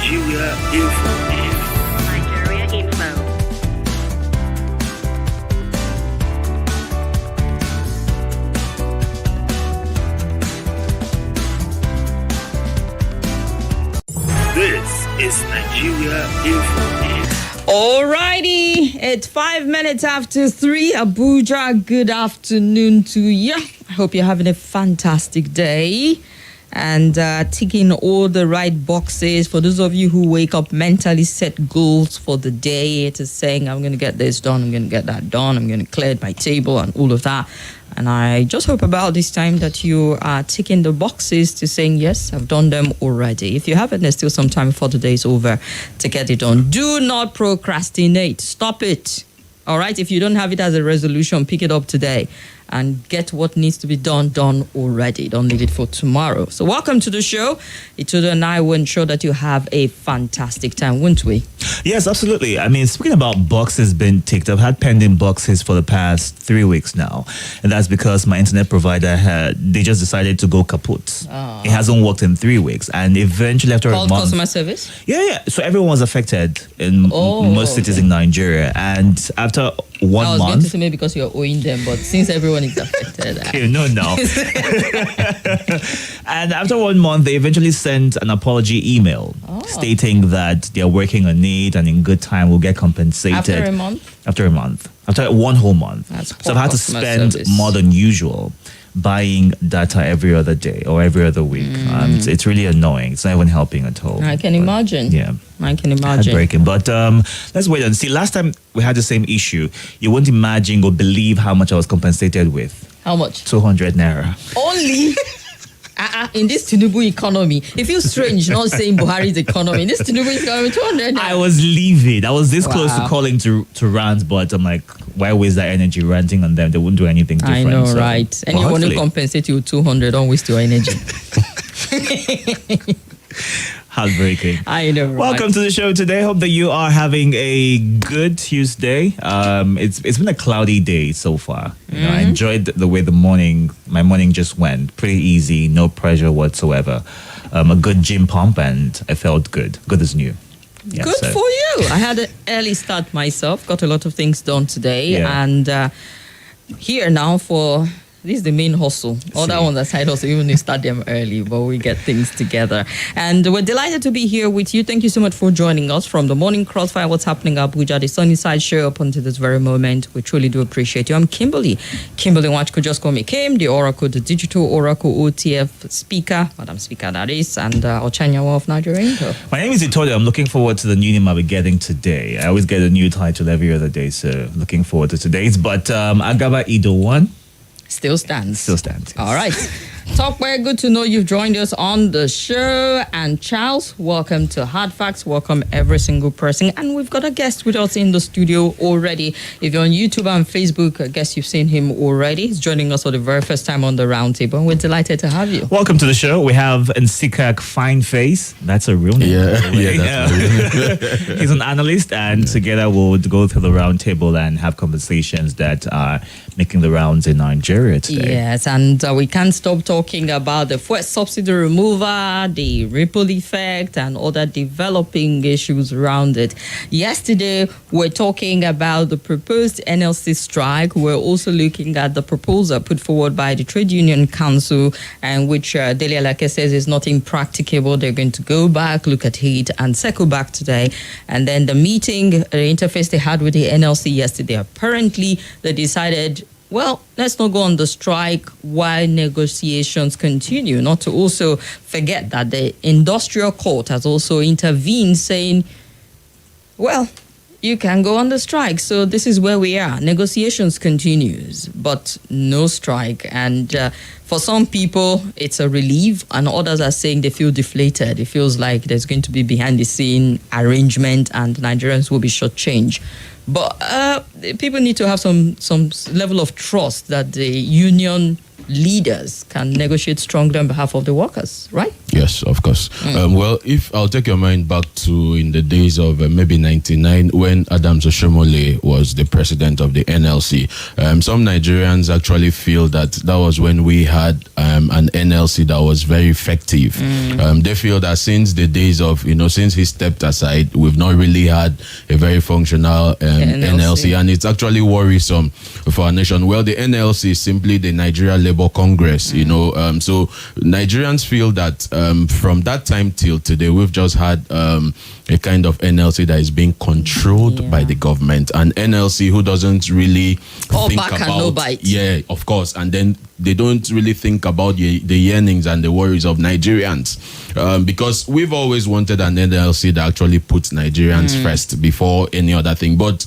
Nigeria Info. Nigeria Info. This is Nigeria Info. Alrighty, it's 5 minutes after 3. Abuja, good afternoon to you. I hope you're having a fantastic day and ticking all the right boxes. For those of you who wake up mentally set goals for the day, it is saying, I'm going to get this done, I'm going to get that done, I'm going to clear my table and all of that. And I just hope about this time that you are ticking the boxes to saying, yes, I've done them already. If you haven't, there's still some time before the day is over to get it done. Do not procrastinate. Stop it. All right? If you don't have it as a resolution, pick it up today and get what needs to be done already. Don't leave it for tomorrow. So welcome to the show. Itodo and I will ensure that you have a fantastic time, won't we? Yes, absolutely. I mean, speaking about boxes being ticked, I've had pending boxes for the past 3 weeks now. And that's because my internet provider they just decided to go kaput. It hasn't worked in 3 weeks. And eventually after Called a month... customer service? Yeah. So everyone was affected in most cities in Nigeria. And after 1 month... I was going to say maybe because you're owing them, but since everyone is affected... Okay, no. And after 1 month, they eventually sent an apology email stating that they're working on it and in good time will get compensated. After a month? After a month. After 1 whole month. So I've had to spend more than usual buying data every other day or every other week. And it's really annoying. It's not even helping at all. I can imagine. Yeah. I can imagine. Heartbreaking. But let's wait and see. Last time we had the same issue, you won't imagine or believe how much I was compensated with. How much? 200 naira. Only? In this Tinubu economy, it feels strange not saying Buhari's economy. In this Tinubu economy, 200 naira. I was livid. I was this close to calling to rant, but I'm like, why waste that energy ranting on them? They wouldn't do anything different. I know, right? Anyone who compensates you with 200, don't waste your energy. Heartbreaking. I know. Welcome to the show today. Hope that you are having a good Tuesday. It's been a cloudy day so far. You know, I enjoyed the way my morning just went. Pretty easy, no pressure whatsoever. A good gym pump, and I felt good. Good as new. Yeah, good for you. I had an early start myself. Got a lot of things done today, and here now for. This is the main hustle. All that on the side hustle, even if you start them early, but we get things together. And we're delighted to be here with you. Thank you so much for joining us from the Morning Crossfire, What's Happening at Abuja, the Sunny Side Show up until this very moment. We truly do appreciate you. I'm Kimberly. Kimberly Watch could just call me Kim, the Oracle, the Digital Oracle OTF Speaker, Madam Speaker that is, and Ochanyawa of Nigeria. My name is Itodo. I'm looking forward to the new name I'll be getting today. I always get a new title every other day, so looking forward to today's. But Agaba Ido 1. Still stands. Yes. All right. Topware, good to know you've joined us on the show. And Charles, welcome to Hard Facts. Welcome every single person. And we've got a guest with us in the studio already. If you're on YouTube and Facebook, I guess you've seen him already. He's joining us for the very first time on the Roundtable. And we're delighted to have you. Welcome to the show. We have Nsikak Fine Face. That's a real name. He's an analyst, and together we'll go through the Roundtable and have conversations that are making the rounds in Nigeria today. Yes, and we can't stop talking about the fuel subsidy removal, the ripple effect, and other developing issues around it. Yesterday, we're talking about the proposed NLC strike. We're also looking at the proposal put forward by the Trade Union Council, and which Dele Alake says is not impracticable. They're going to go back, look at it, and circle back today. And then the meeting, the interface they had with the NLC yesterday, apparently they decided, well, let's not go on the strike while negotiations continue. Not to also forget that the industrial court has also intervened, saying, well, you can go on the strike. So this is where we are. Negotiations continues, but no strike. And for some people, it's a relief, and others are saying they feel deflated. It feels like there's going to be behind-the-scene arrangement, and Nigerians will be shortchanged. But people need to have some level of trust that the union leaders can negotiate strongly on behalf of the workers, right? Yes, of course. Well, if I'll take your mind back to in the days of maybe 99, when Adams Oshomole was the president of the NLC, some Nigerians actually feel that was when we had had an NLC that was very effective. They feel that since the days of, since he stepped aside, we've not really had a very functional NLC, and it's actually worrisome for our nation. Well, the NLC is simply the Nigeria Labour Congress, so Nigerians feel that from that time till today, we've just had a kind of NLC that is being controlled by the government, and NLC who doesn't really think back about, and no bite. yeah, of course, and then they don't really think about the yearnings and the worries of Nigerians, because we've always wanted an NLC that actually puts Nigerians first before any other thing. But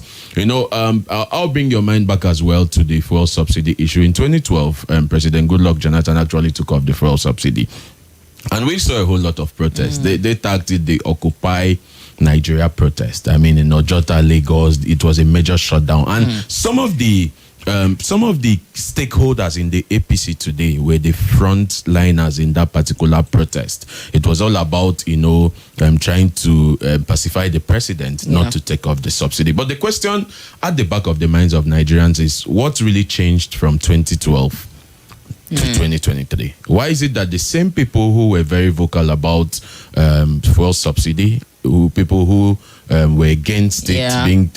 I'll bring your mind back as well to the fuel subsidy issue. In 2012, President Goodluck Jonathan actually took off the fuel subsidy, and we saw a whole lot of protests. They tagged it the Occupy Nigeria protest. I mean, in Ojota, Lagos, it was a major shutdown, and some of the stakeholders in the APC today were the frontliners in that particular protest. It was all about, trying to pacify the president not to take off the subsidy. But the question at the back of the minds of Nigerians is, what really changed from 2012 to 2023? Why is it that the same people who were very vocal about fuel subsidy, people who were against it being,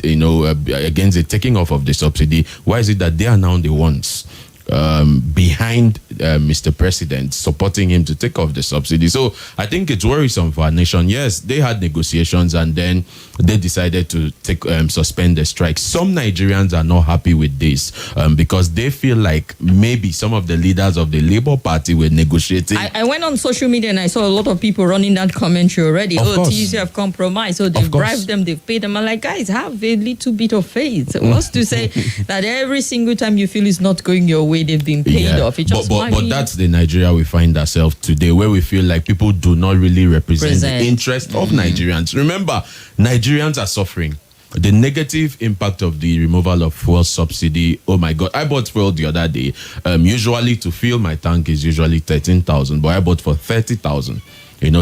against the taking off of the subsidy, why is it that they are now the ones behind Mr. President, supporting him to take off the subsidy? So I think it's worrisome for our nation. Yes, they had negotiations and then they decided to suspend the strike. Some Nigerians are not happy with this because they feel like maybe some of the leaders of the Labour Party were negotiating. I went on social media and I saw a lot of people running that commentary already. TUC have compromised, so they've bribed them, they've paid them. I'm like, guys, have a little bit of faith. What's to say that every single time you feel it's not going your way, they've been paid off? It just but that's the Nigeria we find ourselves today, where we feel like people do not really represent the interest of Nigerians. Remember, Nigerians are suffering the negative impact of the removal of fuel subsidy. Oh my God, I bought fuel the other day. Usually to fill my tank is usually 13,000, but I bought for 30,000.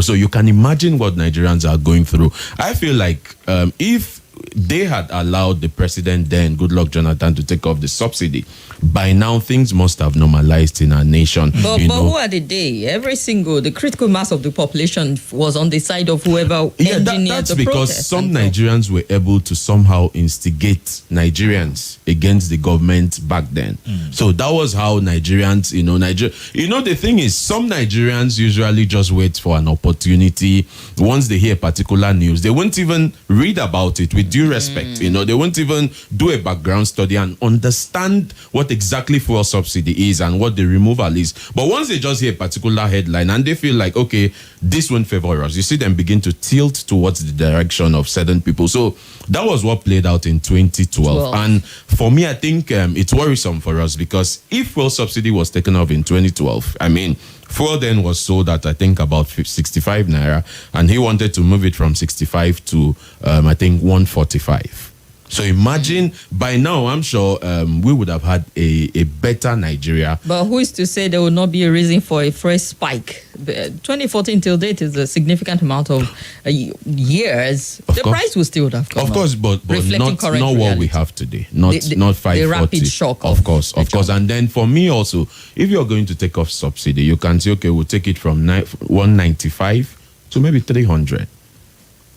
So you can imagine what Nigerians are going through. I feel like if they had allowed the president then, Goodluck Jonathan, to take off the subsidy, by now things must have normalized in our nation. But who are the critical mass of the population was on the side of whoever engineered that's the because protest. some Nigerians were able to somehow instigate Nigerians against the government back then. So that was how Nigerians, the thing is, some Nigerians usually just wait for an opportunity. Once they hear particular news, they won't even read about it with due respect. They won't even do a background study and understand what exactly fuel subsidy is and what the removal is. But once they just hear a particular headline and they feel like, okay, this won't favor us, you see them begin to tilt towards the direction of certain people. So that was what played out in 2012. And for me, I think it's worrisome for us, because if fuel subsidy was taken off in 2012, I mean, fuel then was sold at, I think, about 65 naira, and he wanted to move it from 65 to, I think, 145. So imagine, by now, I'm sure we would have had a better Nigeria. But who is to say there will not be a reason for a fresh spike? 2014 till date is a significant amount of years. The price will still have come up. Of course, but not what we have today. Not 540. The rapid shock. Of course. And then for me also, if you're going to take off subsidy, you can say, okay, we'll take it from 195 to maybe 300.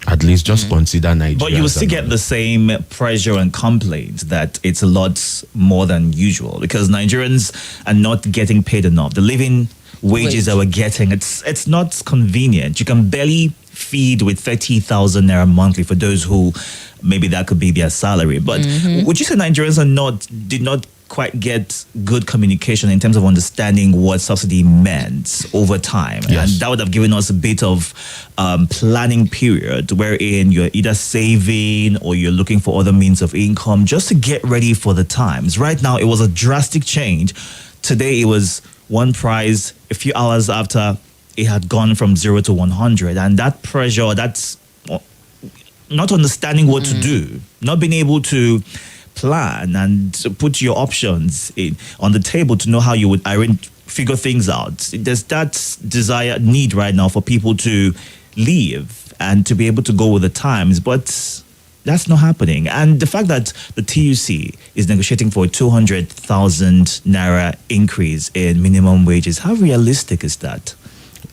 At least just consider Nigeria. But you will still get the same pressure and complaints that it's a lot more than usual, because Nigerians are not getting paid enough. The living wages that we're getting, it's not convenient. You can barely feed with 30,000 naira monthly for those who maybe that could be their salary. But would you say Nigerians did not quite get good communication in terms of understanding what subsidy meant over time? Yes. And that would have given us a bit of planning period wherein you're either saving or you're looking for other means of income just to get ready for the times. Right now, it was a drastic change. Today, it was one price. A few hours after, it had gone from 0 to 100. And that pressure, that's not understanding what to do, not being able to plan and to put your options on the table to know how you would figure things out. There's that need right now for people to leave and to be able to go with the times. But That's not happening. And the fact that the TUC is negotiating for a 200,000 naira increase in minimum wages, how realistic is that?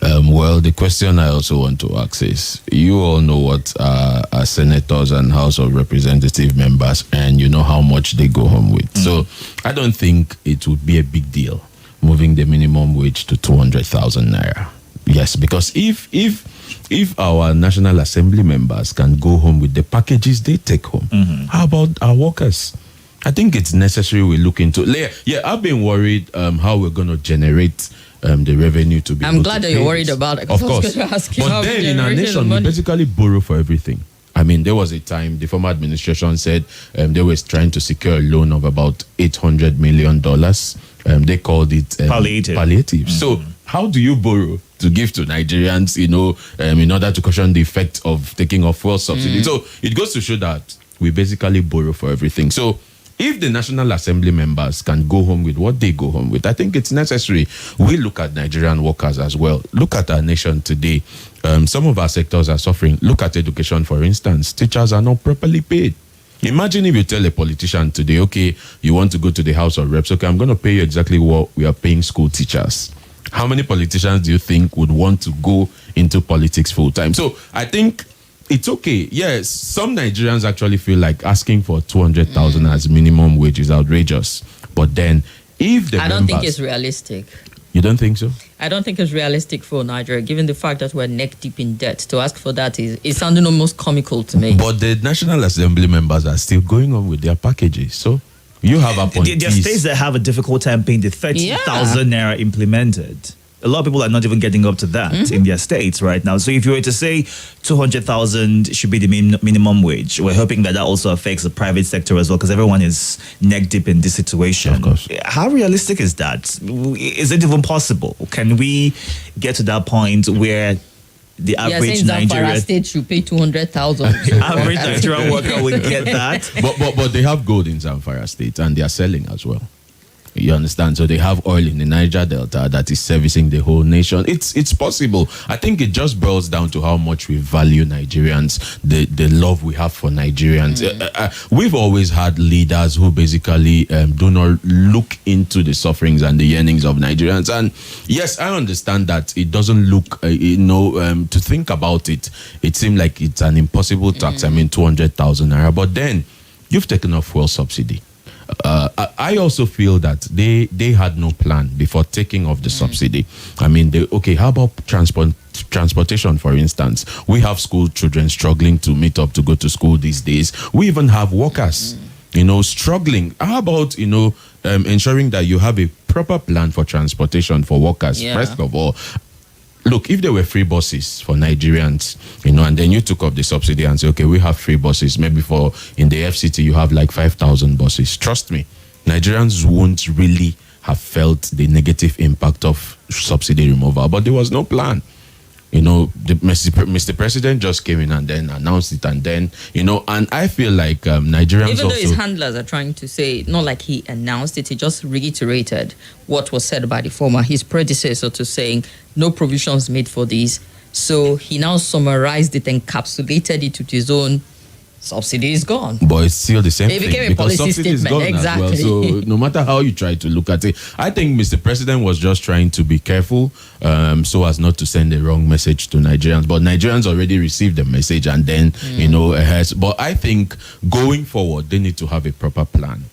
Well, the question I also want to ask is, you all know what our senators and House of Representative members and you know how much they go home with. So I don't think it would be a big deal moving the minimum wage to 200,000 naira. Yes, because if our National Assembly members can go home with the packages they take home, how about our workers? I think it's necessary we look into. Yeah, I've been worried how we're going to generate the revenue to be. I'm glad that you're worried about it. Of course. But then in our nation, we basically borrow for everything. I mean, there was a time the former administration said they were trying to secure a loan of about $800 million. They called it palliative. So how do you borrow to give to Nigerians, in order to cushion the effect of taking off fuel subsidy? So it goes to show that we basically borrow for everything. So if the National Assembly members can go home with what they go home with, I think it's necessary we look at Nigerian workers as well. Look at our nation today. Some of our sectors are suffering. Look at education, for instance. Teachers are not properly paid. Imagine if you tell a politician today, okay, you want to go to the House of Reps, okay, I'm going to pay you exactly what we are paying school teachers. How many politicians do you think would want to go into politics full time? So I think it's okay. Yes, some Nigerians actually feel like asking for 200,000 as minimum wage is outrageous. But then, if the I don't think it's realistic. You don't think so? I don't think it's realistic for Nigeria, given the fact that we're neck deep in debt. To ask for that is sounding almost comical to me. But the National Assembly members are still going on with their packages. So you have appointees. There are states that have a difficult time paying the 30,000 naira implemented. A lot of people are not even getting up to that in their states right now. So if you were to say 200,000 should be the minimum wage, we're hoping that also affects the private sector as well, because everyone is neck deep in this situation. Of course. How realistic is that? Is it even possible? Can we get to that point where the average Nigerian state should pay 200,000? average Nigerian worker will get that? But they have gold in Zamfara State and they are selling as well. You understand? So they have oil in the Niger Delta that is servicing the whole nation. It's possible. I think it just boils down to how much we value Nigerians, the love we have for Nigerians. We've always had leaders who basically do not look into the sufferings and the yearnings of Nigerians. And yes, I understand that it doesn't look, to think about it, it seemed like it's an impossible tax. 200,000 naira. But then you've taken off fuel subsidy. I also feel that they had no plan before taking off the subsidy. How about transportation, for instance? We have school children struggling to meet up to go to school these days. We even have workers, struggling. How about, ensuring that you have a proper plan for transportation for workers, first of all? Look, if there were free buses for Nigerians, and then you took up the subsidy and say, okay, we have free buses. Maybe in the FCT, you have like 5,000 buses. Trust me, Nigerians won't really have felt the negative impact of subsidy removal. But there was no plan. Mr. President just came in and then announced it, and then, and I feel like Nigerians even though his handlers are trying to say, not like he announced it, he just reiterated what was said by his predecessor, to saying no provisions made for this. So he now summarized it, encapsulated it with his own subsidy is gone. But it's still the same it thing. Became a because policy subsidy is statement. gone Exactly. as well. So no matter how you try to look at it, I think Mr. President was just trying to be careful so as not to send a wrong message to Nigerians. But Nigerians already received the message, and then, but I think going forward, they need to have a proper plan.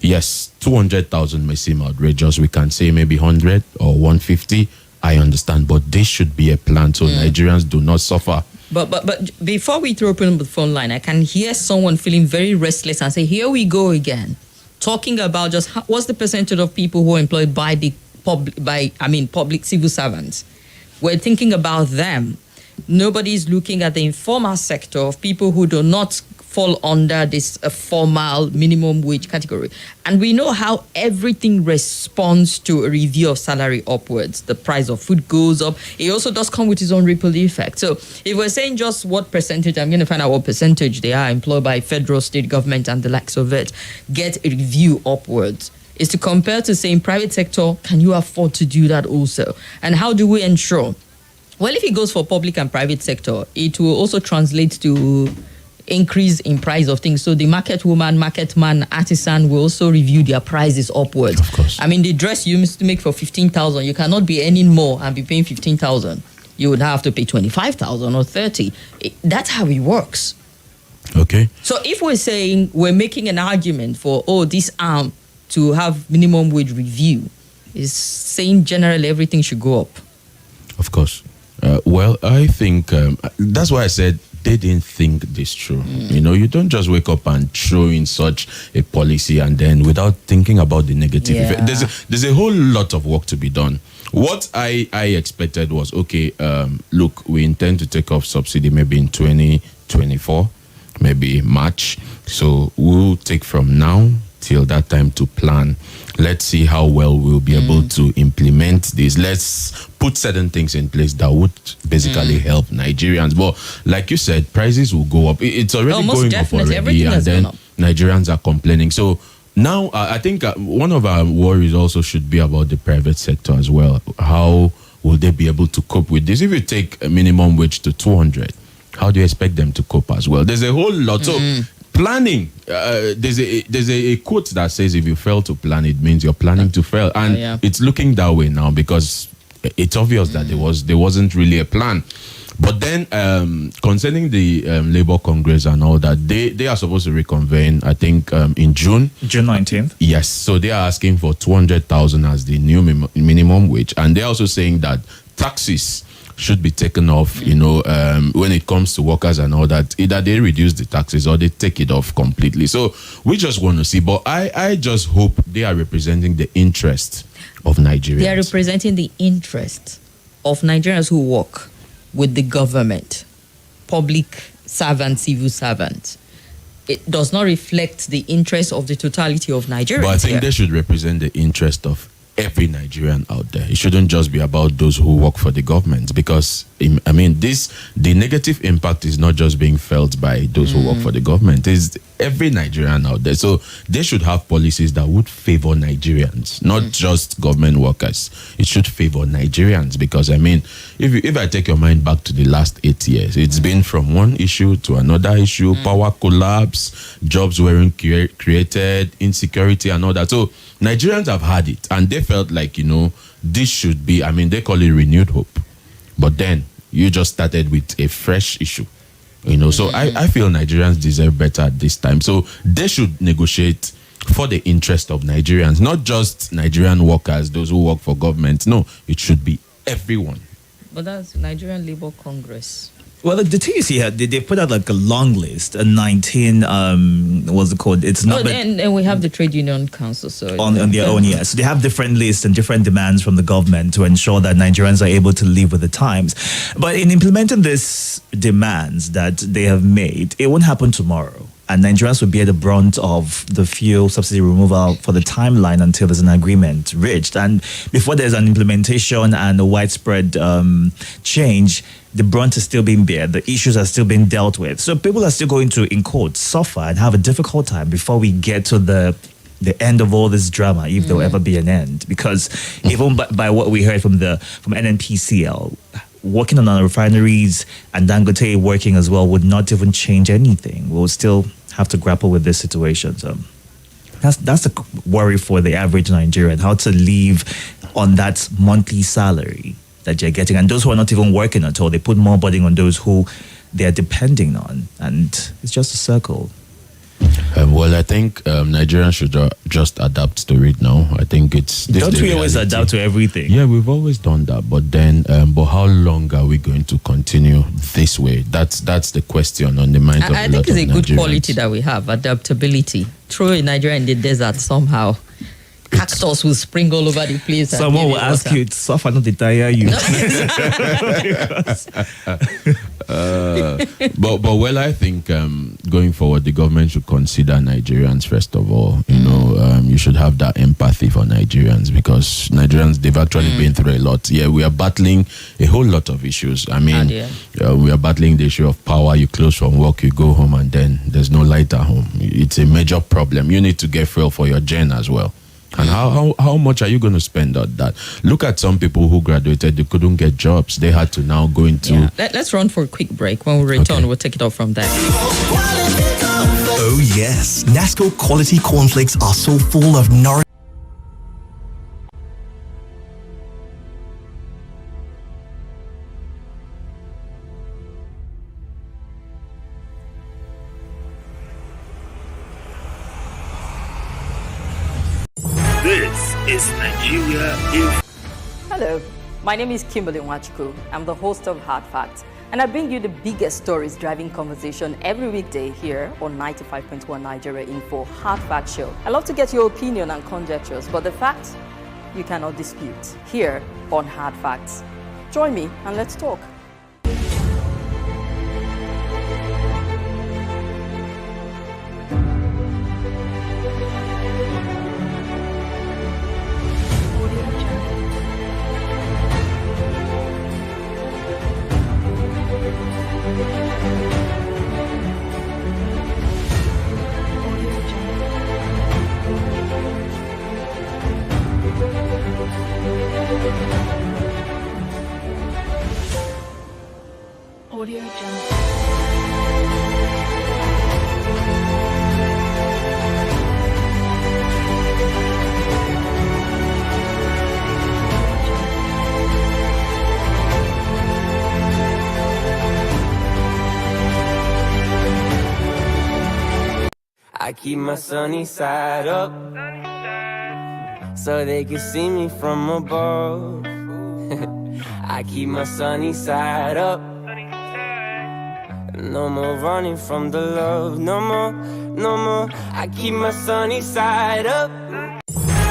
Yes, 200,000 may seem outrageous. We can say maybe 100 or 150. I understand, but this should be a plan so Nigerians do not suffer. But before we throw open the phone line, I can hear someone feeling very restless and say, here we go again, talking about just what's the percentage of people who are employed by the public civil servants. We're thinking about them. Nobody's looking at the informal sector of people who do not fall under this formal minimum wage category. And we know how everything responds to a review of salary upwards. The price of food goes up. It also does come with its own ripple effect. So if we're saying just what percentage, I'm going to find out what percentage they are employed by federal, state government and the likes of it, get a review upwards. Is to compare to saying private sector, can you afford to do that also? And how do we ensure? Well, if it goes for public and private sector, it will also translate to increase in price of things. So the market woman, market man, artisan will also review their prices upwards. Of course. I mean, the dress you used to make for 15,000, you cannot be earning more and be paying 15,000. You would have to pay 25,000 or 30. That's how it works. Okay. So if we're saying we're making an argument for, this arm to have minimum wage review, is saying generally everything should go up. Of course. Well, I think that's why I said they didn't think this through. You know, you don't just wake up and throw in such a policy and then without thinking about the negative effect. There's a whole lot of work to be done. What I expected was, okay, look, we intend to take off subsidy maybe in 2024, maybe March. So we'll take from now till that time to plan. Let's see how well we'll be able to implement this. Let's put certain things in place that would basically help Nigerians. But like you said, prices will go up. It's already going up already. Everything and has then gone up. Nigerians are complaining. So now I think one of our worries also should be about the private sector as well. How will they be able to cope with this? If you take a minimum wage to 200, how do you expect them to cope as well? There's a whole lot. So planning, there's a quote that says if you fail to plan, it means you're planning to fail. And it's looking that way now because it's obvious that there wasn't really a plan. But then concerning the Labour Congress and all that, they are supposed to reconvene, I think, in June. June 19th. Yes. So they are asking for 200,000 as the new minimum wage. And they're also saying that taxes should be taken off, you know, when it comes to workers and all that. Either they reduce the taxes or they take it off completely. So we just want to see. But I just hope they are representing the interest of Nigerians. They are representing the interest of Nigerians who work with the government, public servants, civil servants. It does not reflect the interest of the totality of Nigerians. But I think they should represent the interest of every Nigerian out there. It shouldn't just be about those who work for the government, because I mean, the negative impact is not just being felt by those who work for the government. It's every Nigerian out there. So they should have policies that would favor Nigerians, not just government workers. It should favor Nigerians, because I mean, if I take your mind back to the last 8 years, it's been from one issue to another issue, power collapse, jobs weren't created, insecurity and all that. So Nigerians have had it, and they felt like, you know, this should be, I mean, they call it renewed hope. But then you just started with a fresh issue, you know. So I feel Nigerians deserve better at this time. So they should negotiate for the interest of Nigerians, not just Nigerian workers, those who work for government. No, it should be everyone. But that's Nigerian Labour Congress. Well, the thing is here, they put out like a long list, a 19, what's it called? It's not. And we have the Trade Union Council. So on their own, yes. So they have different lists and different demands from the government to ensure that Nigerians are able to live with the times. But in implementing these demands that they have made, it won't happen tomorrow. And Nigerians will bear the brunt of the fuel subsidy removal for the timeline until there's an agreement reached. And before there's an implementation and a widespread change, the brunt is still being bared. The issues are still being dealt with. So people are still going to, in quotes, suffer and have a difficult time before we get to the end of all this drama, if there will ever be an end. Because even by what we heard from NNPCL, working on our refineries and Dangote working as well would not even change anything. We'll still have to grapple with this situation. So that's a worry for the average Nigerian, how to live on that monthly salary that you're getting. And those who are not even working at all, they put more burden on those who they're depending on. And it's just a circle. Well, I think Nigerians should just adapt to it now. I think it's... Don't we always adapt to everything? Yeah, we've always done that. But then, but how long are we going to continue this way? That's the question on the minds of a lot of Nigerians. I think it's a good quality that we have, adaptability. Throw a Nigeria in the desert somehow. Cactus will spring all over the place. Someone will ask you, it's suffer, not to tire you. But well, I think going forward, the government should consider Nigerians first of all. You know, you should have that empathy for Nigerians, because Nigerians, they've actually been through a lot. Yeah, we are battling a whole lot of issues. I mean, we are battling the issue of power. You close from work, you go home, and then there's no light at home. It's a major problem. You need to get fuel for your gen as well. And how much are you going to spend on that? Look at some people who graduated, they couldn't get jobs. They had to now go into... Yeah. Let's run for a quick break. When we return, Okay. we'll take it off from there. Oh yes, Nasco quality cornflakes are so full of nourishment. This is Nigeria Info. Hello, my name is Kimberly. I'm the host of Hard Facts, and I bring you the biggest stories driving conversation every weekday here on 95.1 Nigeria Info Hard Fact Show. I love to get your opinion and conjectures, but the facts you cannot dispute here on Hard Facts. Join me and let's talk. Audio Jungle. I keep my sunny side up so they can see me from above. I keep my sunny side up. No more running from the love. No more, no more. I keep my sunny side up.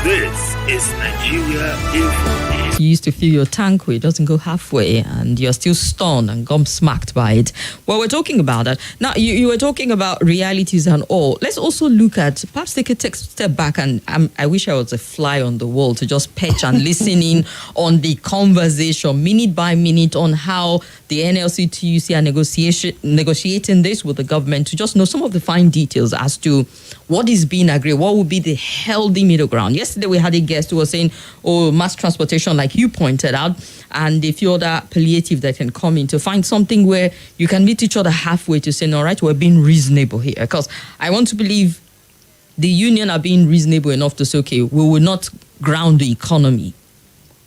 This is Nigeria Info. You used to fill your tank where it doesn't go halfway and you're still stunned and gobsmacked by it. Well, we're talking about that. Now, you were talking about realities and all. Let's also look at, perhaps take a step back, and I wish I was a fly on the wall to just perch and listen in on the conversation minute by minute on how the NLC TUC are negotiating this with the government, to just know some of the fine details as to what is being agreed, what would be the healthy middle ground. Yesterday we had a guest who was saying, mass transportation, like you pointed out, and a few other palliative that can come in to find something where you can meet each other halfway to say, all right, we're being reasonable here. Because I want to believe the union are being reasonable enough to say, okay, we will not ground the economy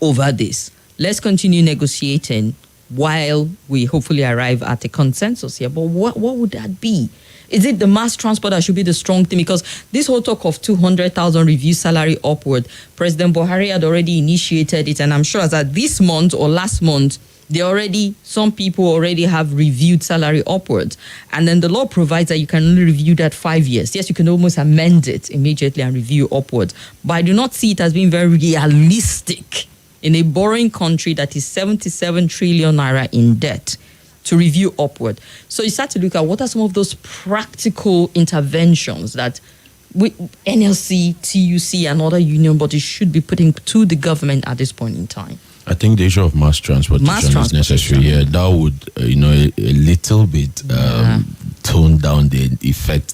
over this. Let's continue negotiating while we hopefully arrive at a consensus here. But what would that be? Is it the mass transport that should be the strong thing? Because this whole talk of 200,000 review salary upward, President Buhari had already initiated it, and I'm sure as at this month or last month, some people already have reviewed salary upwards. And then the law provides that you can only review that 5 years. Yes, you can almost amend it immediately and review upwards. But I do not see it as being very realistic in a borrowing country that is 77 trillion naira in debt to review upward. So you start to look at what are some of those practical interventions that NLC, TUC, and other union bodies should be putting to the government at this point in time. I think the issue of mass transportation is necessary here. That would, a little bit tone down the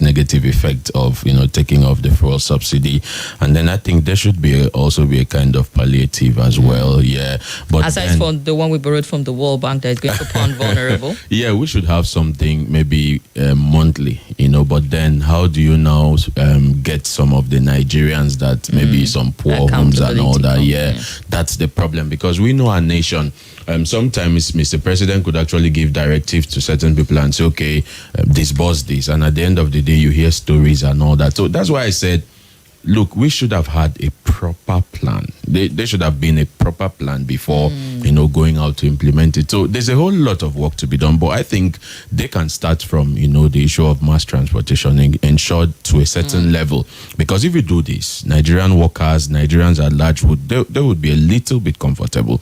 negative effect of, taking off the fuel subsidy. And then I think there should also be a kind of palliative as well. Yeah. But aside from the one we borrowed from the World Bank that is going to pound vulnerable. Yeah, we should have something maybe monthly, but then how do you now get some of the Nigerians that maybe some poor homes and all that? Yeah, that's the problem, because we know our nation. Sometimes Mr. President could actually give directives to certain people and say, okay, disburse this. And at the end of the day, you hear stories and all that. So that's why I said, look, we should have had a proper plan. There should have been a proper plan before, going out to implement it. So there's a whole lot of work to be done. But I think they can start from, the issue of mass transportation and ensure to a certain level. Because if you do this, Nigerian workers, Nigerians at large, they would be a little bit comfortable.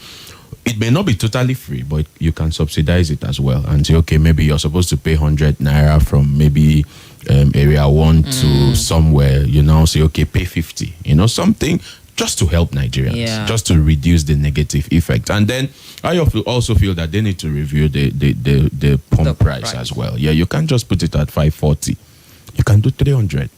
It may not be totally free, but you can subsidize it as well and say, okay, maybe you're supposed to pay 100 naira from maybe area 1 to somewhere. You now say, okay, pay 50. Something just to help Nigerians, just to reduce the negative effect. And then I also feel that they need to review the pump price as well. Yeah, you can't just put it at 540. You can do 300.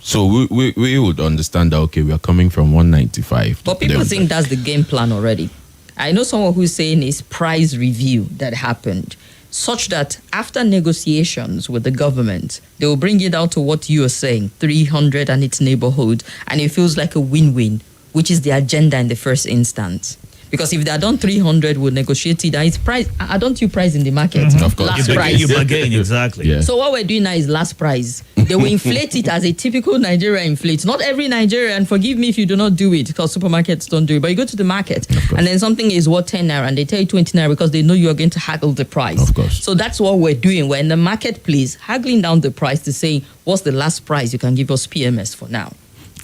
So we would understand that, okay, we are coming from 195. But people think that's the game plan already. I know someone who's saying it's price review that happened, such that after negotiations with the government, they will bring it down to what you are saying, 300 and its neighborhood, and it feels like a win-win, which is the agenda in the first instance. Because if they are done 300, we'll negotiate it. And it's price. Don't you price in the market? Of course. Last You price. bargain, exactly. Yeah. So what we're doing now is last price. They will inflate it as a typical Nigerian inflates. Not every Nigerian, forgive me if you do not do it, because supermarkets don't do it, but you go to the market and then something is worth 10 naira and they tell you 20 naira because they know you are going to haggle the price. Of course. So that's what we're doing. We're in the marketplace, haggling down the price to say, what's the last price you can give us PMS for now?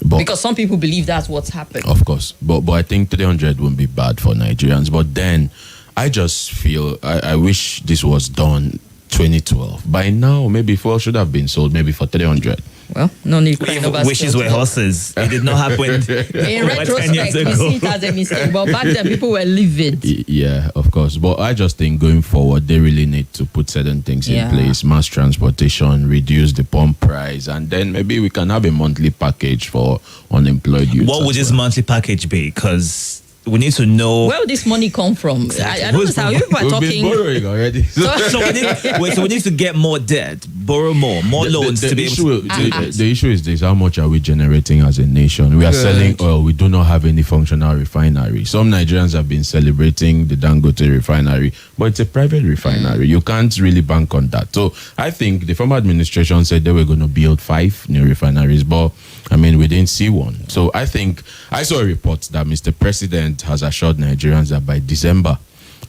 But, Because some people believe that's what's happened. of course, but I think 300 won't be bad for Nigerians. But then I just feel I wish this was done 2012. By now, maybe fuel should have been sold maybe for 300. Well, no need crying over Wishes were horses. It did not happen. In over 10 years retrospect, we ago. see it as a mistake. But back then, people were livid. Yeah, of course. But I just think going forward, they really need to put certain things Yeah. in place. Mass transportation, reduce the pump price, and then maybe we can have a monthly package for unemployed youth. What would as this well. monthly package be? Because we need to know. Where would this money come from? I don't Who's understand. You people are We've been talking. borrowing already. So we need to get more debt, borrow more loans to be able to. The issue is this: how much are we generating as a nation? We are selling oil. We do not have any functional refinery. Some Nigerians have been celebrating the Dangote refinery, but it's a private refinery. You can't really bank on that. So I think the former administration said they were going to build 5 new refineries, but I mean, we didn't see one. So I think I saw a report that Mr. President has assured Nigerians that by December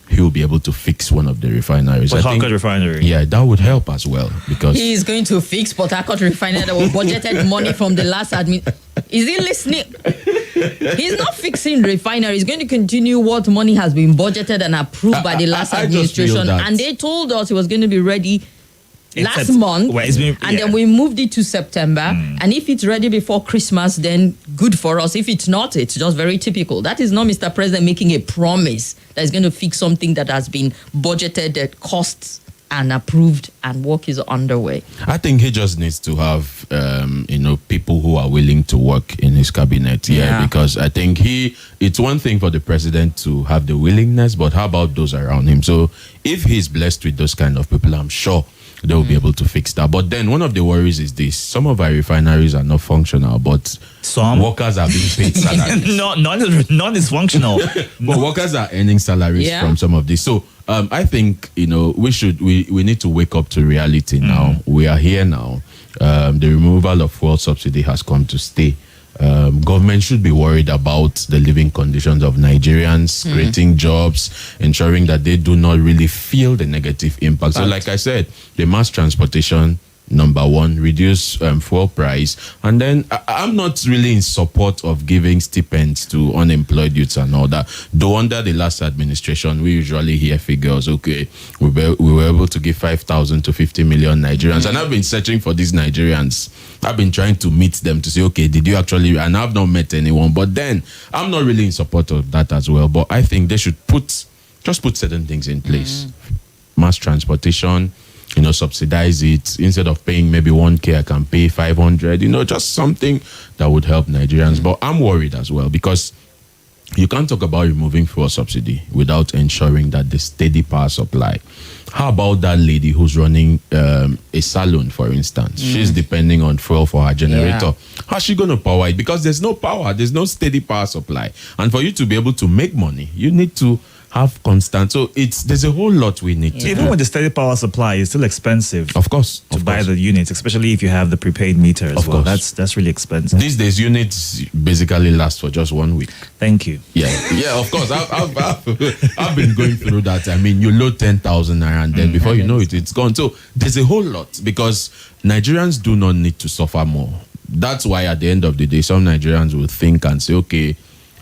he will be able to fix one of the refineries. Port I think- Harcourt refinery. Yeah, that would help as well because He is going to fix Port Harcourt refinery that was budgeted money from the last admin. Is he listening? He's not fixing refinery. He's going to continue what money has been budgeted and approved by the last I just feel administration. that- And they told us it was going to be ready last Except- month. well, it's been- and yeah. then we moved it to September. And if it's ready before Christmas, then good for us. If it's not, it's just very typical. That is not Mr. President making a promise that is going to fix something that has been budgeted, that costs and approved, and work is underway. I think he just needs to have, people who are willing to work in his cabinet. Yeah. Because I think it's one thing for the president to have the willingness, but how about those around him? So if he's blessed with those kind of people, I'm sure they will be able to fix that. But then one of the worries is this: some of our refineries are not functional, but Some. workers are being paid salaries. No, none is functional. But workers are earning salaries Yeah. from some of this. So I think we need to wake up to reality now. We are here now. The removal of fuel subsidy has come to stay. Government should be worried about the living conditions of Nigerians, creating jobs, ensuring that they do not really feel the negative impact. So like I said, the mass transportation, number one, reduce fuel price. And then I'm not really in support of giving stipends to unemployed youths and all that. Though under the last administration, we usually hear figures, okay, we were able to give 5,000 to 50 million Nigerians. And I've been searching for these Nigerians. I've been trying to meet them to say, okay, did you actually, and I've not met anyone. But then I'm not really in support of that as well. But I think they should just put certain things in place. Mass transportation, subsidize it. Instead of paying maybe 1K, I can pay 500, just something that would help Nigerians. But I'm worried as well because you can't talk about removing fuel subsidy without ensuring that the steady power supply. How about that lady who's running a salon, for instance? She's depending on fuel for her generator. How's she going to power it? Because there's no power, there's no steady power supply. And for you to be able to make money, you need to have constant. So there's a whole lot we need to Even do. with the steady power supply, it's still expensive Of course. to of buy course. the units, especially if you have the prepaid meter as Of well. course. That's really expensive. These days, units basically last for just 1 week. Thank you. Yeah, of course. I've been going through that. I mean, you load 10,000 naira and then before you know it, it's gone. So there's a whole lot because Nigerians do not need to suffer more. That's why at the end of the day, some Nigerians will think and say, okay,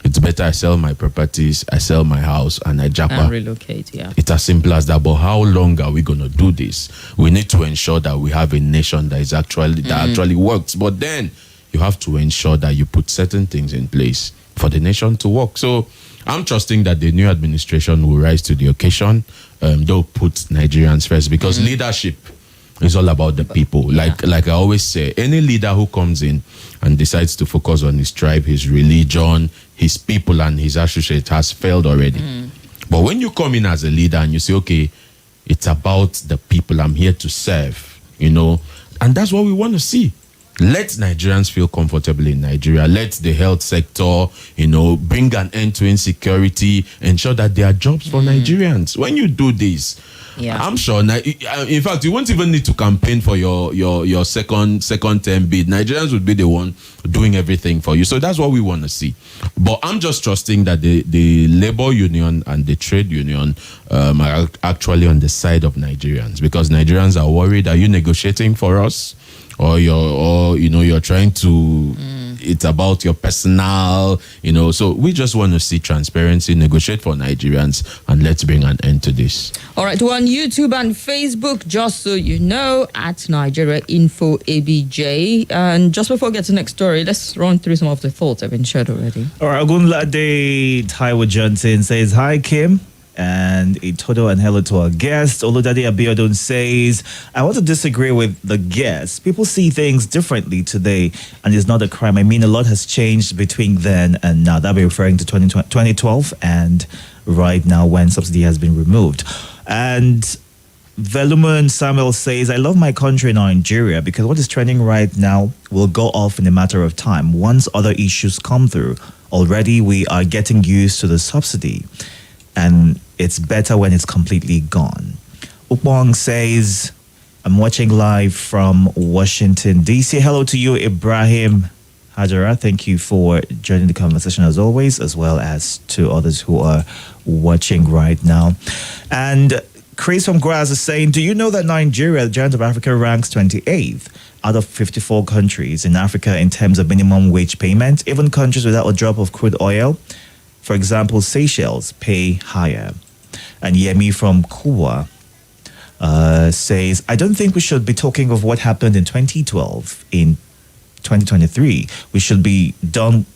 it's better I sell my properties, I sell my house, and I japa. And relocate, yeah. It's as simple as that. But how long are we going to do this? We need to ensure that we have a nation that actually works. But then you have to ensure that you put certain things in place for the nation to work. So I'm trusting that the new administration will rise to the occasion. They'll put Nigerians first because leadership It's all about the people. Like I always say, any leader who comes in and decides to focus on his tribe, his religion, his people, and his associates has failed already. But when you come in as a leader and you say, okay, it's about the people I'm here to serve, and that's what we want to see. Let Nigerians feel comfortable in Nigeria. Let the health sector, bring an end to insecurity, ensure that there are jobs for Nigerians. When you do this, I'm sure. In fact, you won't even need to campaign for your second term bid. Nigerians would be the one doing everything for you. So that's what we want to see. But I'm just trusting that the labor union and the trade union are actually on the side of Nigerians, because Nigerians are worried. Are you negotiating for us? Or you're trying to, it's about your personal, so we just want to see transparency, negotiate for Nigerians, and let's bring an end to this. All right, we're on YouTube and Facebook, just so you know, at Nigeria Info ABJ. And just before we get to the next story, let's run through some of the thoughts I've been shared already. All right, Ogunlade Taiwo Johnson says, hi, Kim and Itodo, and hello to our guest. Oludade Abiodun says, I want to disagree with the guest. People see things differently today, and it's not a crime. I mean, a lot has changed between then and now. That'll be referring to 2012 and right now when subsidy has been removed. And Veluman Samuel says, I love my country, Nigeria, because what is trending right now will go off in a matter of time. Once other issues come through, already we are getting used to the subsidy, and it's better when it's completely gone. Upong says, I'm watching live from Washington, D.C. Hello to you, Ibrahim Hajara. Thank you for joining the conversation as always, as well as to others who are watching right now. And Chris from Graz is saying, do you know that Nigeria, the giant of Africa, ranks 28th out of 54 countries in Africa in terms of minimum wage payment? Even countries without a drop of crude oil, for example, Seychelles, pay higher. And Yemi from Kuwa says, I don't think we should be talking of what happened in 2012 in 2023. We should be done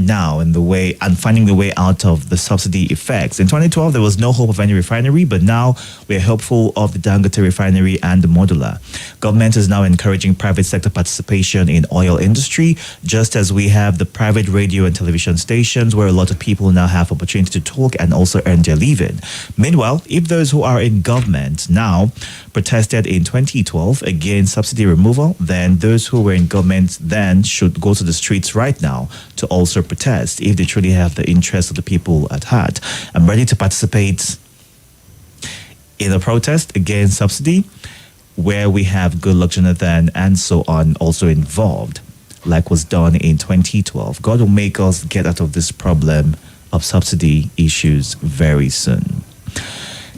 now in the way and finding the way out of the subsidy effects. In 2012, there was no hope of any refinery, but now we're hopeful of the Dangote refinery and the modular. Government is now encouraging private sector participation in oil industry, just as we have the private radio and television stations where a lot of people now have opportunity to talk and also earn their living. Meanwhile, if those who are in government now protested in 2012 against subsidy removal, then those who were in government then should go to the streets right now to also protest if they truly have the interest of the people at heart. I'm ready to participate in a protest against subsidy where we have Goodluck Jonathan and so on also involved, like was done in 2012. God will make us get out of this problem of subsidy issues very soon.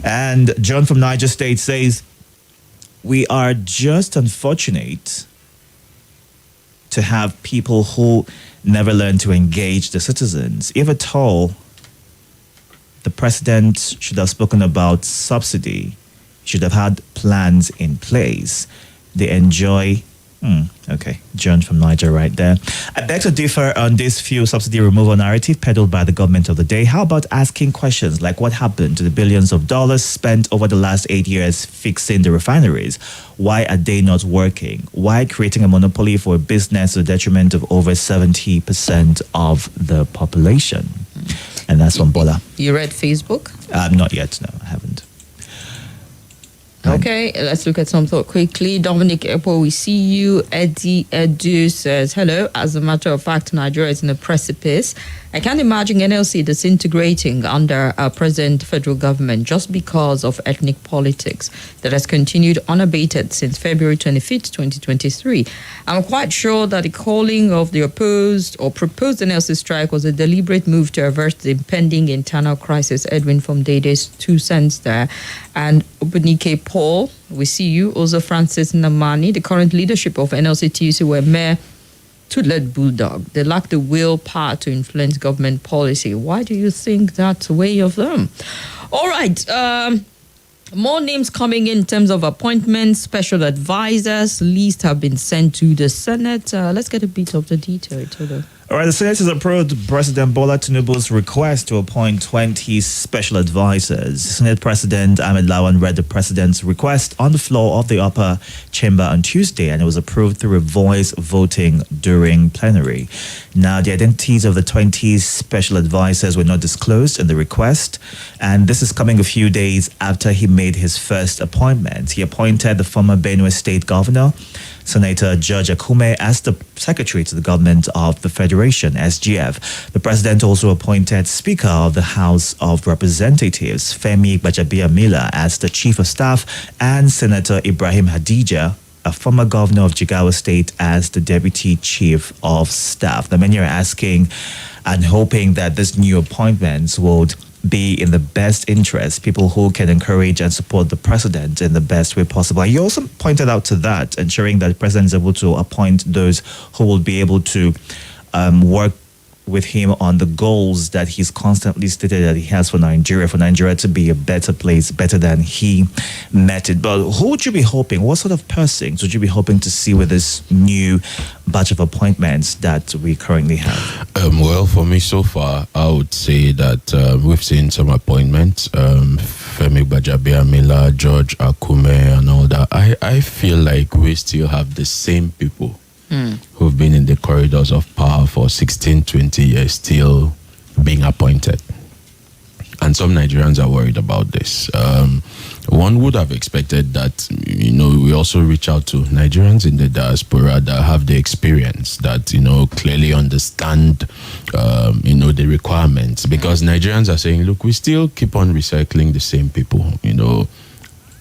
And John from Niger State says, we are just unfortunate to have people who never learn to engage the citizens. If at all, the president should have spoken about subsidy, should have had plans in place. They enjoy... okay, John from Niger right there. I beg to differ on this fuel subsidy removal narrative peddled by the government of the day. How about asking questions like what happened to the billions of dollars spent over the last 8 years fixing the refineries? Why are they not working? Why creating a monopoly for a business to the detriment of over 70% of the population? And that's from Bola. You read Facebook? Not yet, no, I haven't. Okay, let's look at some thought quickly. Dominic Epo, we see you. Eddie Edu says, hello. As a matter of fact, Nigeria is in a precipice. I can't imagine NLC disintegrating under our present federal government just because of ethnic politics that has continued unabated since February 25th, 2023. I'm quite sure that the calling of the opposed or proposed NLC strike was a deliberate move to avert the impending internal crisis. Edwin from Dede's 2 cents there. And Obunike Paul, we see you. Also Francis Namani, the current leadership of NLC TUC were mere two-legged bulldog. They lack the willpower to influence government policy. Why do you think that's a way of them? All right. More names coming in terms of appointments, special advisors. Lists have been sent to the Senate. Let's get a bit of the detail. All right, the Senate has approved President Bola Tinubu's request to appoint 20 special advisors. Senate President Ahmed Lawan read the president's request on the floor of the upper chamber on Tuesday, and it was approved through a voice voting during plenary. Now, the identities of the 20 special advisors were not disclosed in the request, and this is coming a few days after he made his first appointment. He appointed the former Benue State Governor, Senator George Akume, as the Secretary to the Government of the Federation, SGF. The President also appointed Speaker of the House of Representatives, Femi Gbajabiamila, as the Chief of Staff, and Senator Ibrahim Hadija, a former governor of Jigawa State, as the Deputy Chief of Staff. The many are asking and hoping that these new appointments would be in the best interest, people who can encourage and support the president in the best way possible. You also pointed out to that, ensuring that the president is able to appoint those who will be able to work with him on the goals that he's constantly stated that he has for Nigeria to be a better place, better than he met it. But who would you be hoping, what sort of persons would you be hoping to see with this new batch of appointments that we currently have? Well, for me so far, I would say that we've seen some appointments, Femi Gbajabiamila, George Akume and all that. I feel like we still have the same people who've been in the corridors of power for 16, 20 years still being appointed. And some Nigerians are worried about this. One would have expected that, we also reach out to Nigerians in the diaspora that have the experience, that, clearly understand, the requirements. Because Nigerians are saying, look, we still keep on recycling the same people,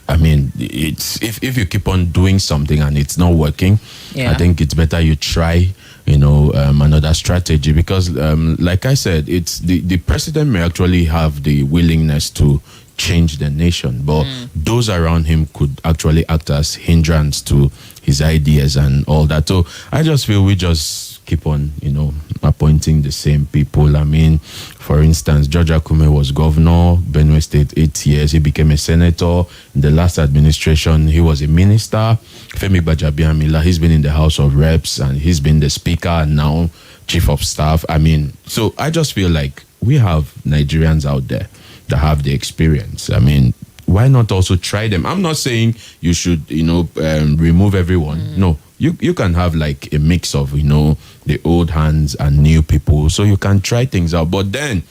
I mean, it's if you keep on doing something and it's not working, I think it's better you try, another strategy. Because, like I said, it's the president may actually have the willingness to change the nation, but those around him could actually act as hindrance to his ideas and all that. So I just feel we just keep on, appointing the same people. I mean, for instance, George Akume was governor, Benue State, 8 years. He became a senator. In the last administration, he was a minister. Femi Gbajabiamila, he's been in the House of Reps and he's been the speaker and now chief of staff. I mean, so I just feel like we have Nigerians out there that have the experience. I mean, why not also try them? I'm not saying you should, remove everyone. No. You can have like a mix of, the old hands and new people. So you can try things out. But then,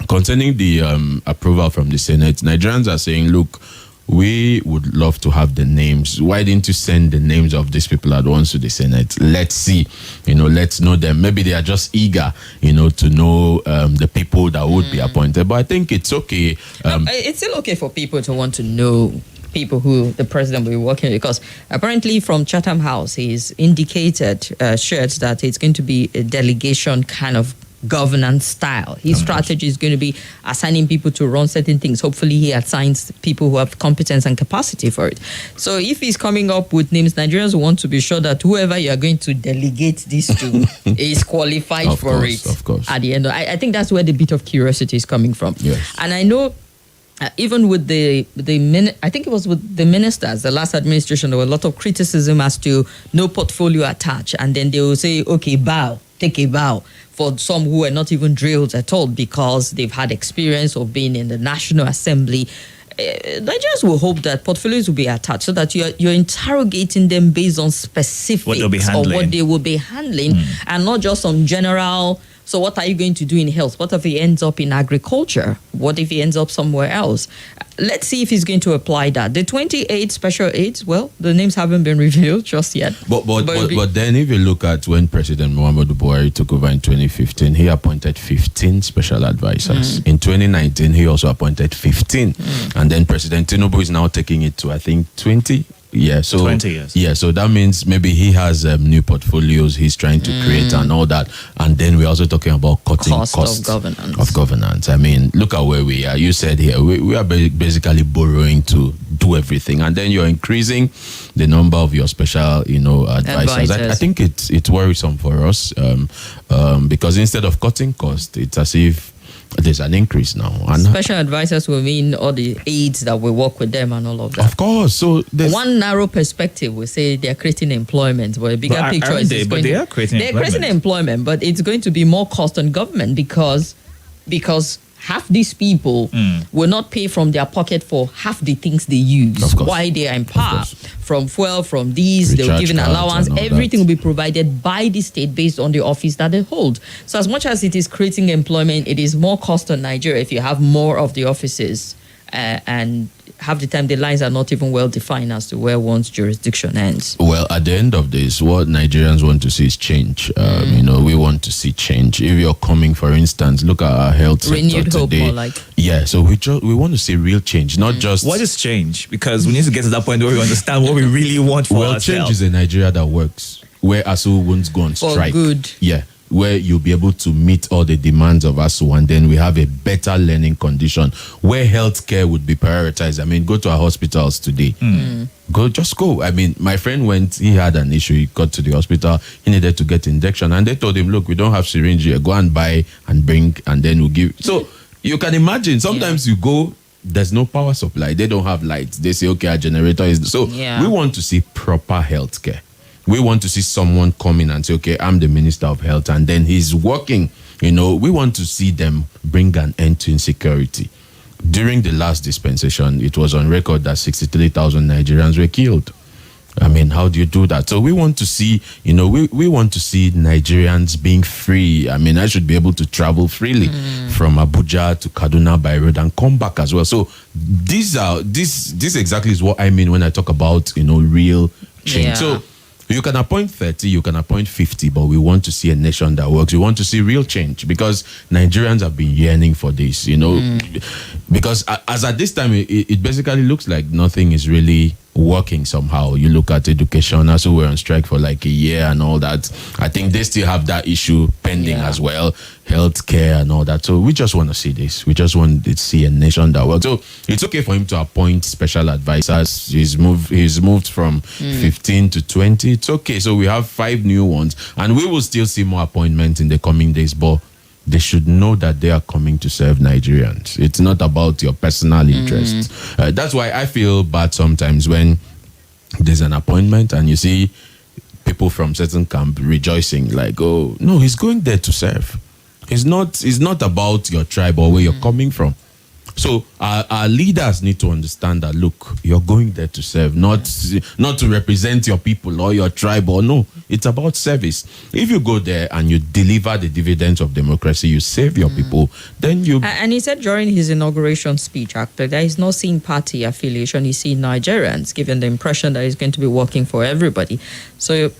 concerning the approval from the Senate, Nigerians are saying, look, we would love to have the names. Why didn't you send the names of these people at once to the Senate? Let's see, let's know them. Maybe they are just eager, to know the people that would be appointed. But I think it's okay. It's still okay for people to want to know people who the president will be working with, because apparently from Chatham House, he's indicated, shared that it's going to be a delegation kind of governance style. His strategy is going to be assigning people to run certain things. Hopefully he assigns people who have competence and capacity for it. So if he's coming up with names, Nigerians want to be sure that whoever you are going to delegate this to is qualified for it. Of course. At the end, I think that's where the bit of curiosity is coming from. Yes. And I know even with I think it was with the ministers, the last administration, there were a lot of criticism as to no portfolio attached. And then they will say, okay, take a bow for some who are not even drilled at all because they've had experience of being in the National Assembly. Nigerians will hope that portfolios will be attached so that you're interrogating them based on specifics of what they will be handling and not just on general. So what are you going to do in health? What if he ends up in agriculture? What if he ends up somewhere else? Let's see if he's going to apply that. The 28 special aids, well, the names haven't been revealed just yet. But then if you look at when President Muhammadu Buhari took over in 2015, he appointed 15 special advisors. In 2019, he also appointed 15. And then President Tinubu is now taking it to, I think, 20. Yeah, so 20 years. Yeah, so that means maybe he has new portfolios he's trying to create and all that. And then we're also talking about cutting costs of governance. I mean, look at where we are. You said here we are basically borrowing to do everything, and then you're increasing the number of your special, advisors. I think it's worrisome for us because instead of cutting costs, it's as if there's an increase now. And Special advisors will mean all the aides that will work with them and all of that. of course, so there's One narrow perspective will say they're creating employment, but a bigger But picture aren't is they? it's But going they to- are creating they're creating employment, but it's going to be more cost on government because half these people will not pay from their pocket for half the things they use Of course. while they are in power. course. From fuel, from these, they will Recharge give an cards allowance. and all Everything that. will be provided by the state based on the office that they hold. So as much as it is creating employment, it is more cost on Nigeria if you have more of the offices and half the time the lines are not even well defined as to where one's jurisdiction ends. Well, at the end of this, what Nigerians want to see is change. We want to see change. If you're coming, for instance, look at our health sector Renewed hope, today. more like. Yeah, so we want to see real change, not just What is change? Because we need to get to that point where we understand what we really want for well, ourselves. change is a Nigeria that works, where ASU won't go on For strike. good. Yeah, where you'll be able to meet all the demands of ASU, and then we have a better learning condition where healthcare would be prioritized. I mean, go to our hospitals today. Just go. I mean, my friend he had an issue. He got to the hospital. He needed to get injection, and they told him, "Look, we don't have syringe here. Go and buy and bring, and then we'll give." So you can imagine. Sometimes you go. There's no power supply. They don't have lights. They say, "Okay, our generator is." So Yeah. we want to see proper healthcare. We want to see someone come in and say, "Okay, I'm the Minister of Health," and then he's working. We want to see them bring an end to insecurity. During the last dispensation, it was on record that 63,000 Nigerians were killed. I mean, how do you do that? So we want to see, we want to see Nigerians being free. I mean, I should be able to travel freely from Abuja to Kaduna by road and come back as well. So this exactly is what I mean when I talk about, real change. Yeah. So you can appoint 30, you can appoint 50, but we want to see a nation that works. We want to see real change because Nigerians have been yearning for this, because as at this time, it basically looks like nothing is really working somehow. You look at education, also we're on strike for like a year and all that. I think they still have that issue pending as well, healthcare and all that. So we just want to see this. We just want to see a nation that works. So it's okay for him to appoint special advisors. He's moved from 15 to 20. It's okay. So we have 5 new ones, and we will still see more appointments in the coming days, but they should know that they are coming to serve Nigerians. It's not about your personal interests. That's why I feel bad sometimes when there's an appointment and you see people from certain camp rejoicing like, "Oh, no, he's going there to serve." It's not about your tribe or where you're coming from. So our leaders need to understand that, look, you're going there to serve, not to represent your people or your tribe or no. It's about service. If you go there and you deliver the dividends of democracy, you save your people, then you... And he said during his inauguration speech, actually, that he's not seeing party affiliation, he's seeing Nigerians, giving the impression that he's going to be working for everybody. So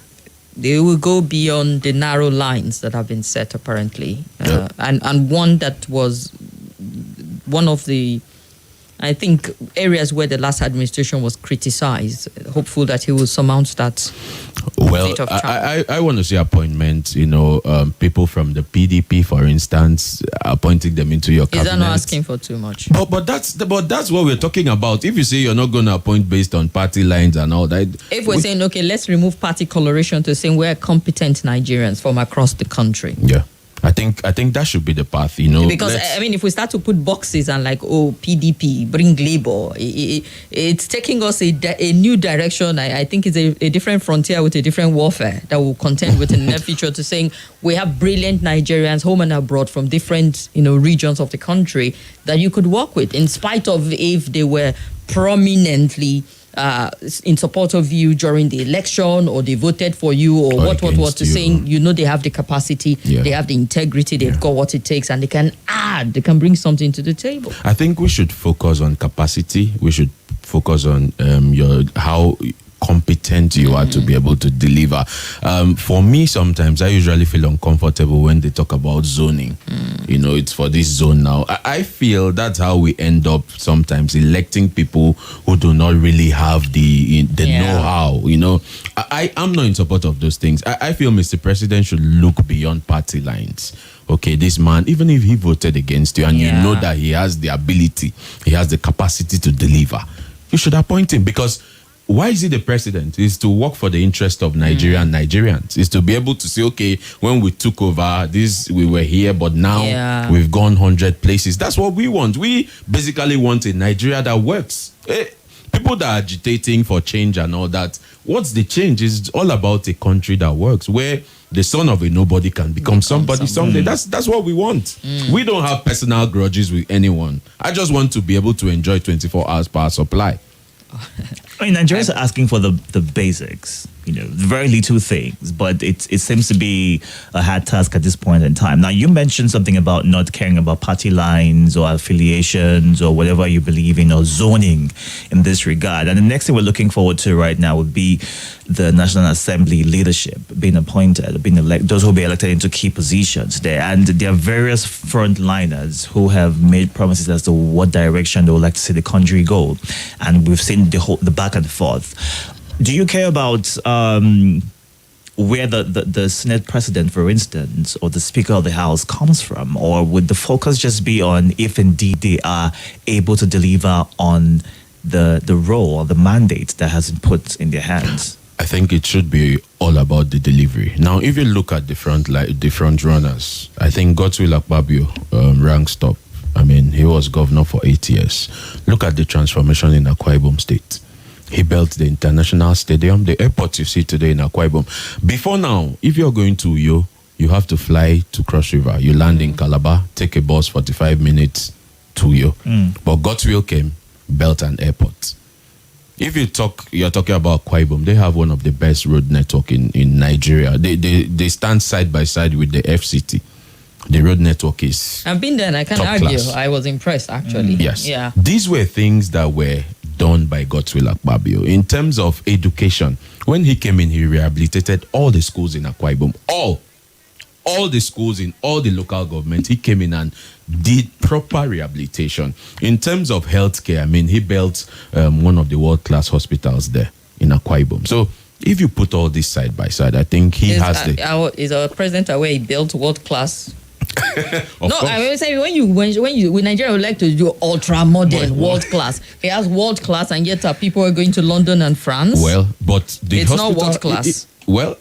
they will go beyond the narrow lines that have been set, apparently. And one that was one of the, I think, areas where the last administration was criticized. Hopeful that he will surmount that. Well, bit of I want to see appointments, people from the PDP, for instance, appointing them into your Is cabinet. that not asking for too much? But that's what we're talking about. If you say you're not going to appoint based on party lines and all that. If we're saying, okay, let's remove party coloration to saying we're competent Nigerians from across the country. Yeah. I think that should be the path, Because I mean, if we start to put boxes and like, PDP, bring labor, it's taking us a new direction. I think it's a different frontier with a different warfare that will contend with in the near future to saying we have brilliant Nigerians home and abroad from different regions of the country that you could work with, in spite of if they were prominently in support of you during the election, or they voted for you, or what to saying, they have the capacity, they have the integrity, they've got what it takes, and they can bring something to the table. I think we should focus on capacity. We should focus on how competent you are to be able to deliver. For me, sometimes I usually feel uncomfortable when they talk about zoning. It's for this zone now. I feel that's how we end up sometimes electing people who do not really have the know-how. I'm not in support of those things. I feel Mr. President should look beyond party lines. Okay, this man, even if he voted against you and you know that he has the ability, he has the capacity to deliver, you should appoint him, because why is he the president? Is to work for the interest of Nigerians. Is to be able to say, okay, when we took over, we were here, but now we've gone 100 places. That's what we want. We basically want a Nigeria that works. People that are agitating for change and all that, what's the change? It's all about a country that works, where the son of a nobody can become somebody someday. That's what we want. We don't have personal grudges with anyone. I just want to be able to enjoy 24 hours power supply. I mean, Nigerians are asking for the basics, very little things, but it seems to be a hard task at this point in time. Now, you mentioned something about not caring about party lines or affiliations or whatever you believe in or zoning in this regard. And the next thing we're looking forward to right now would be the National Assembly leadership being appointed, being elected, those who will be elected into key positions there. And there are various frontliners who have made promises as to what direction they would like to see the country go. And we've seen the back and forth. Do you care about where the Senate president, for instance, or the Speaker of the House comes from? Or would the focus just be on if indeed they are able to deliver on the role or the mandate that has been put in their hands? I think it should be all about the delivery. Now, if you look at the front runners, I think Godswill Akpabio ranks top. I mean, he was governor for 8 years. Look at the transformation in Akwa Ibom State. He built the international stadium, the airport you see today in Akwa Ibom. Before now, if you're going to Uyo, you have to fly to Cross River. You land in Calabar, take a bus 45 minutes to Uyo. But Godswill came, built an airport. If you're talking about Akwa Ibom, they have one of the best road network in Nigeria. They stand side by side with the FCT. The road network is I've been there and I can't argue. Class. I was impressed, actually. Yes. Yeah. These were things that were done by Godswill Akpabio. In terms of education, when he came in, he rehabilitated all the schools in Akwa Ibom. All the schools in all the local government, he came in and did proper rehabilitation. In terms of healthcare, I mean, he built one of the world-class hospitals there in Akwa Ibom. So if you put all this side by side, I think is our president aware he built world-class? No, I will say when Nigeria would like to do ultra modern world class, he has world class, and yet people are going to London and France. Well, but it's not world class. Well,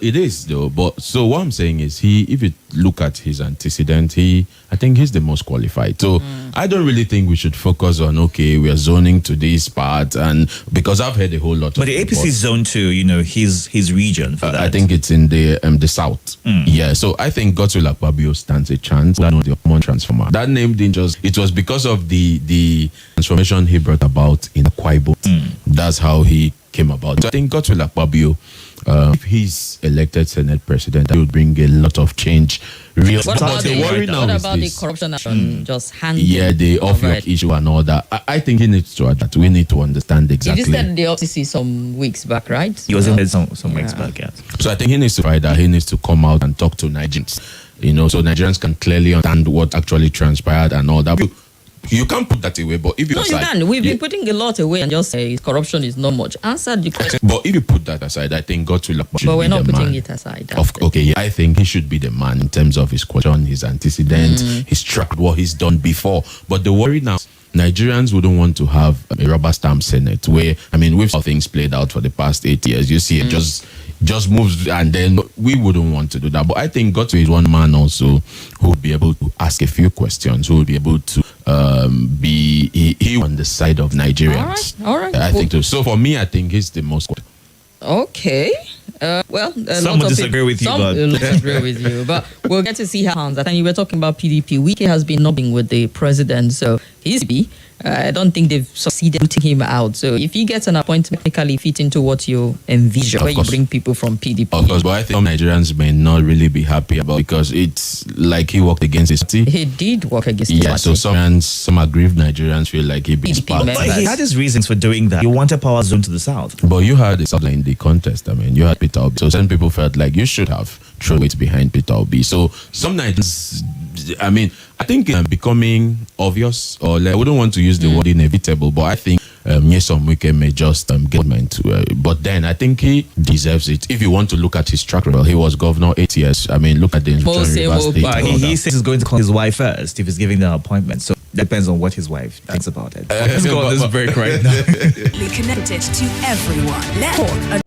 it is though. But so what I'm saying is, if you look at his antecedent, I think he's the most qualified. So I don't really think we should focus on we are zoning to this part, and because I've heard a whole lot. But the APC zone to his region for that. I think it's in the south. Yeah. So I think Godswill Akpabio stands a chance. I know the Appoint transformer. That name didn't just. It was because of the transformation he brought about in Akwa Ibom. That's how he came about. So I think Godswill Akpabio, if he's elected Senate president, that would bring a lot of change. What about the corruption action just handling? Yeah, the off-work issue and all that. I think he needs to add that. We need to understand exactly. You just said the OCC some weeks back, right? He was in there some weeks back, yeah. So I think he needs to try that. He needs to come out and talk to Nigerians, so Nigerians can clearly understand what actually transpired and all that. You can't put that away, but if you you can. We've been putting a lot away and just say corruption is not much. Answer the question. But if you put that aside, I think Godswill Akpabio should be the man. But we're not putting it aside. I think he should be the man in terms of his question, his antecedent, his track, what he's done before. But the worry now, Nigerians wouldn't want to have a rubber stamp Senate where, we've seen things played out for the past 8 years. You see it just moves, and then we wouldn't want to do that. But I think Godswill is one man also who will be able to ask a few questions, who will be able to he on the side of Nigerians. All right. I think so. So for me, I think he's the most. Okay. Some will disagree with you, but disagree with you, but we'll get to see how. And you were talking about PDP. Wike has been nobbing with the president, so he's I don't think they've succeeded putting him out. So if he gets an appointment, technically fit into what you envision, where you bring people from PDP. Of course, but I think Nigerians may not really be happy about, because it's like he worked against his party. He did work against his party. So some aggrieved Nigerians feel like he being sparked. But he had his reasons for doing that. He wanted power zone to the south. But you had the south in the contest. You had Peter Obi. So some people felt like you should have thrown it behind Peter Obi. So some Nigerians, I think it's becoming obvious, or I wouldn't want to use the word inevitable, but I think Nyesom Wike may just get but then I think he deserves it. If you want to look at his track record, he was governor 8 years. Look at the He says he's going to call his wife first if he's giving the appointment. So Depends on what his wife thinks about it. Let's go on this break right now. Connected to everyone. Network.